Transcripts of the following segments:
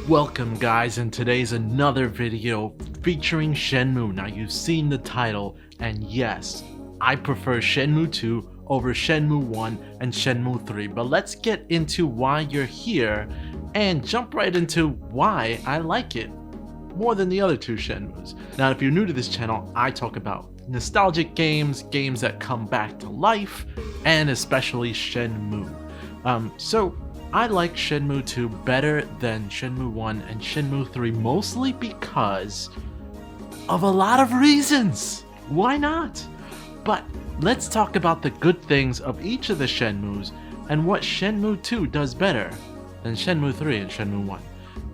Welcome guys, and today's another video featuring Shenmue. Now you've seen the title, and yes, I prefer Shenmue 2 over Shenmue 1 and Shenmue 3, but let's get into why you're here and jump right into why I like it more than the other two Shenmues. Now if you're new to this channel, I talk about nostalgic games, games that come back to life, and especially Shenmue. So I like Shenmue 2 better than Shenmue 1 and Shenmue 3, mostly because of a lot of reasons. Why not? But let's talk about the good things of each of the Shenmues and what Shenmue 2 does better than Shenmue 3 and Shenmue 1.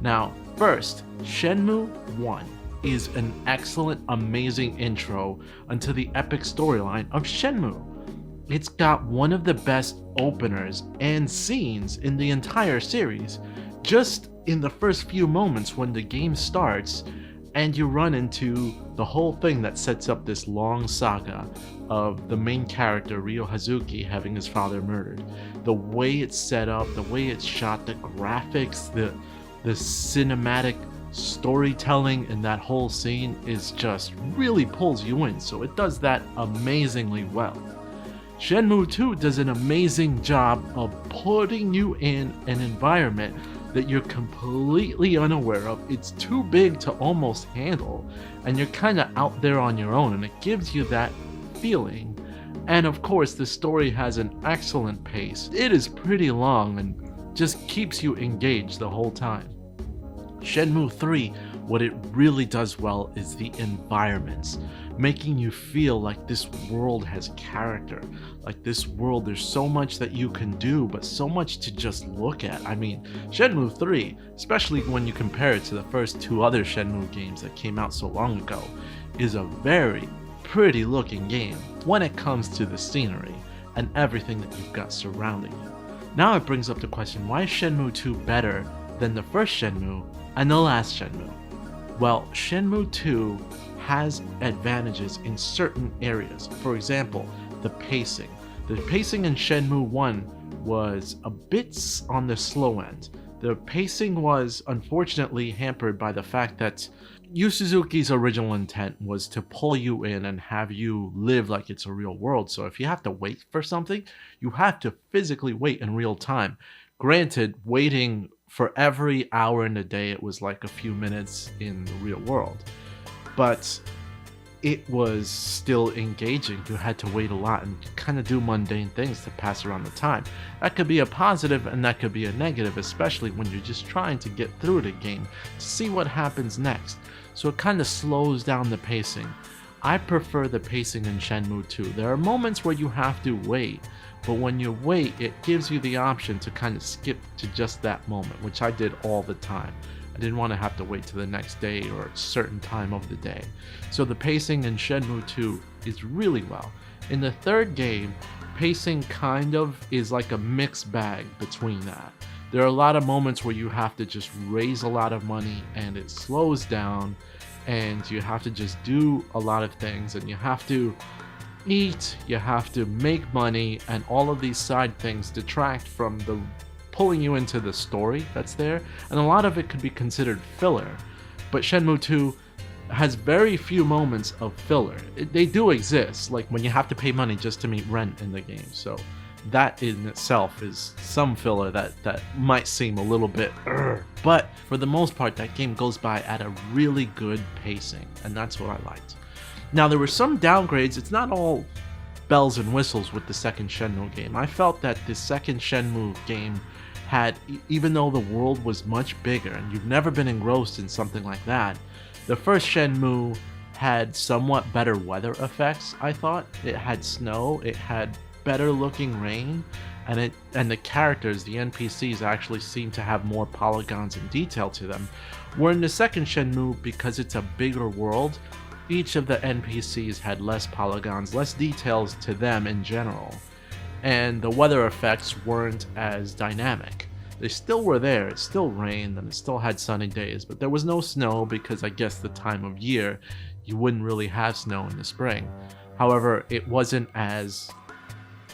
Now, first, Shenmue 1 is an excellent, amazing intro into the epic storyline of Shenmue. It's got one of the best openers and scenes in the entire series. Just in the first few moments when the game starts and you run into the whole thing that sets up this long saga of the main character Ryo Hazuki having his father murdered. The way it's set up, the way it's shot, the graphics, the cinematic storytelling in that whole scene is just really pulls you in, so it does that amazingly well. Shenmue 2 does an amazing job of putting you in an environment that you're completely unaware of. It's too big to almost handle, and you're kind of out there on your own, and it gives you that feeling. And of course, the story has an excellent pace. It is pretty long and just keeps you engaged the whole time. Shenmue 3, what it really does well is the environments, making you feel like this world has character. Like this world, there's so much that you can do, but so much to just look at. I mean, Shenmue 3, especially when you compare it to the first two other Shenmue games that came out so long ago, is a very pretty looking game when it comes to the scenery and everything that you've got surrounding you. Now it brings up the question, why is Shenmue 2 better than the first Shenmue and the last Shenmue? Well, Shenmue 2 has advantages in certain areas. For example, the pacing. The pacing in Shenmue 1 was a bit on the slow end. The pacing was unfortunately hampered by the fact that Yu Suzuki's original intent was to pull you in and have you live like it's a real world. So if you have to wait for something, you have to physically wait in real time. Granted, waiting for every hour in the day, it was like a few minutes in the real world, but it was still engaging. You had to wait a lot and kind of do mundane things to pass around the time. That could be a positive and that could be a negative, especially when you're just trying to get through the game to see what happens next. So it kind of slows down the pacing. I prefer the pacing in Shenmue 2. There are moments where you have to wait, but when you wait, it gives you the option to kind of skip to just that moment, which I did all the time. I didn't want to have to wait to the next day or a certain time of the day. So the pacing in Shenmue 2 is really well. In the third game, pacing kind of is like a mixed bag between that. There are a lot of moments where you have to just raise a lot of money and it slows down, and you have to just do a lot of things, and you have to eat, you have to make money, and all of these side things detract from the pulling you into the story that's there, and a lot of it could be considered filler. But Shenmue 2 has very few moments of filler. They do exist, like when you have to pay money just to meet rent in the game, so that in itself is some filler that might seem a little bit but for the most part that game goes by at a really good pacing, and that's what I liked. Now there were some downgrades. It's not all bells and whistles with the second Shenmue game. I felt that the second Shenmue game had, even though the world was much bigger and you've never been engrossed in something like that, the first Shenmue had somewhat better weather effects. I thought it had snow, it had better looking rain, and the characters, the NPCs, actually seem to have more polygons and detail to them. Where in the second Shenmue, because it's a bigger world, each of the NPCs had less polygons, less details to them in general, and the weather effects weren't as dynamic. They still were there, it still rained and it still had sunny days, but there was no snow because I guess the time of year you wouldn't really have snow in the spring. However, it wasn't as,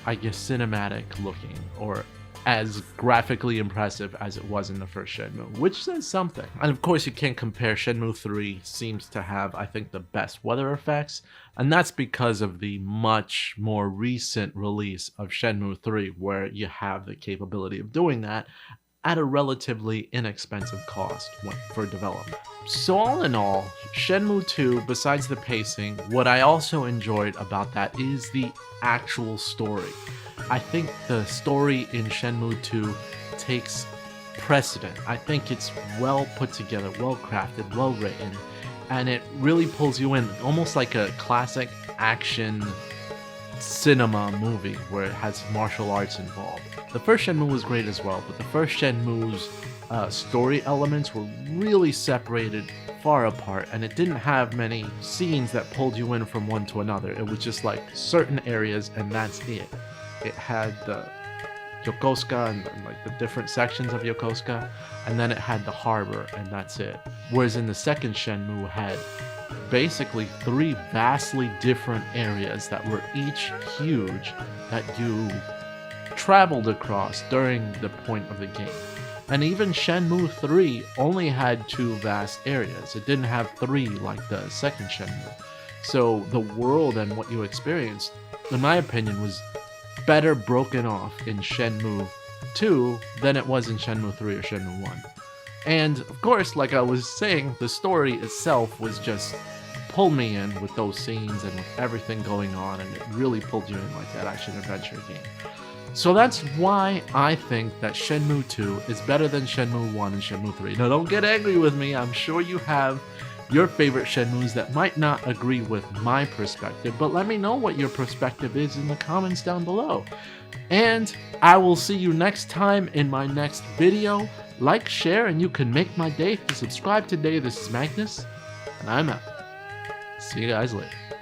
I guess, cinematic looking or as graphically impressive as it was in the first Shenmue, which says something. And of course you can't compare. Shenmue 3 seems to have, I think, the best weather effects, and that's because of the much more recent release of Shenmue 3, where you have the capability of doing that at a relatively inexpensive cost for development. So all in all, Shenmue 2, besides the pacing, what I also enjoyed about that is the actual story. I think the story in Shenmue 2 takes precedent. I think it's well put together, well crafted, well written, and it really pulls you in, almost like a classic action cinema movie where it has martial arts involved. The first Shenmue was great as well, but the first Shenmue's story elements were really separated far apart, and it didn't have many scenes that pulled you in from one to another. It was just like certain areas and that's it. It had the Yokosuka and like the different sections of Yokosuka, and then it had the harbor, and that's it. Whereas in the second Shenmue had basically 3 vastly different areas that were each huge that you traveled across during the point of the game. And even Shenmue 3 only had 2 vast areas. It didn't have 3 like the second Shenmue. So the world and what you experienced, in my opinion, was better broken off in Shenmue 2 than it was in Shenmue 3 or Shenmue 1. And of course, like I was saying, the story itself was just pulled me in with those scenes and with everything going on, and it really pulled you in like that action-adventure game. So that's why I think that Shenmue 2 is better than Shenmue 1 and Shenmue 3. Now don't get angry with me, I'm sure you have your favorite Shenmues that might not agree with my perspective, but let me know what your perspective is in the comments down below. And I will see you next time in my next video. Like, share, and you can make my day if you subscribe today. This is Magnus, and I'm out. See you guys later.